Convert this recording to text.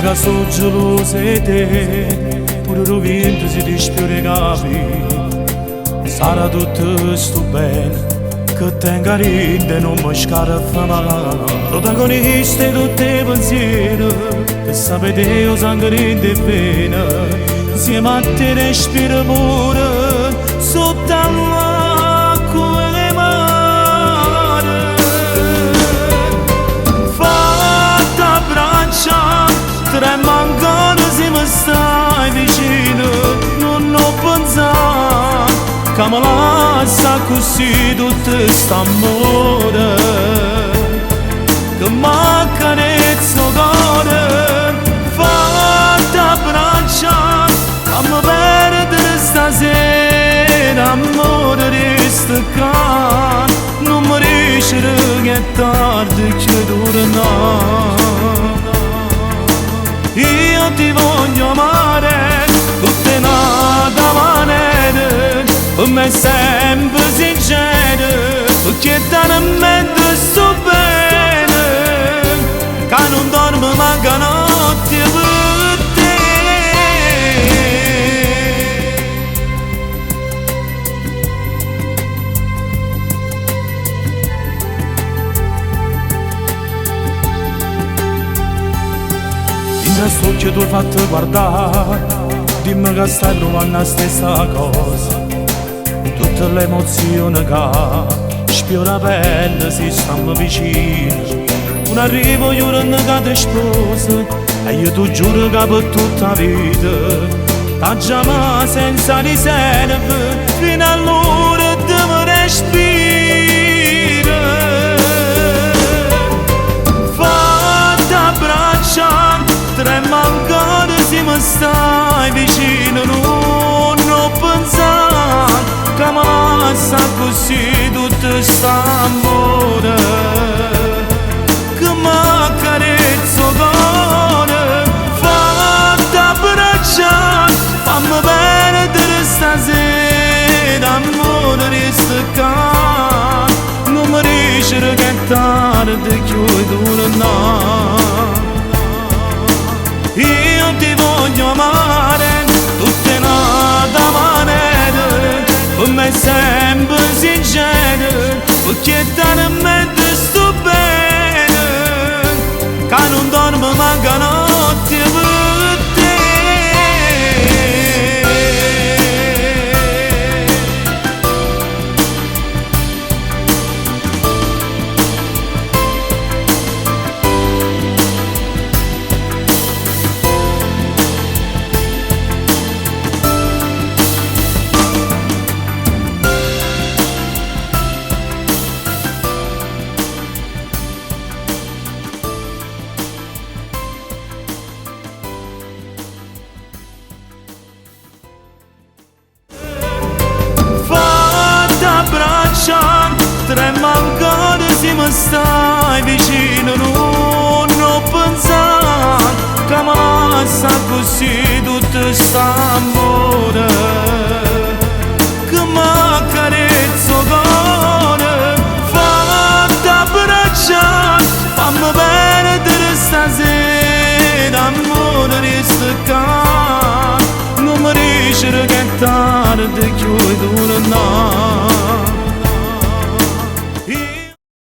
che sono gelosa di te, pure il vento si dispiega. Sarà tutto sto bene, che tenga rinde non mi scaraffa. Protagonista di tutti i pensieri, che sapete io sangue rinde bene. Insieme a te respiro pure, sotto l'acqua e mare. Fatta braccia, trema ancora se mi stai vicino. Non ho pensato che mi lascia così tutto st'amore, che mi accarezza il cuore. Fatta braccia, fammi perdere stasera, amore resta qua. Non mi riesce che è tardi che torna. Io ti voglio amare, tutte nate maniere, per me sempre sincero, perché talmente sto bene, che non dormo manca notte per te. In questo occhio tu hai fatto guardare, dimmi che stai provando la stessa cosa. Tutte le emozioni che spiora pelle si stanno vicino. Non arrivo giorno che ti sposo, e io ti giuro che per tutta la vita t'aggiamo senza riserve, fino all'ora di mi respiro. Fatta braccia, trema ancora se mi stai vicino. Non ho pensato che mi lascia così tutto st'amore, che mi accarezza il cuore. Fatta braccia, fammi perdere stasera, amore resta qua. Non mi riesce che è tardi che vuoi tornare. Io ti voglio amare, tutte nate maniere, per me sempre sincero, perché talmente sto bene, che non dormo manca notte per te. Trema ancora se mi stai vicino. Non ho pensato che mi lascia così tutto st'amore, che mi accarezza il cuore. Fatta braccia, fammi perdere stasera, amore resta qua. Non mi riesce che è tardi che vuoi tornare.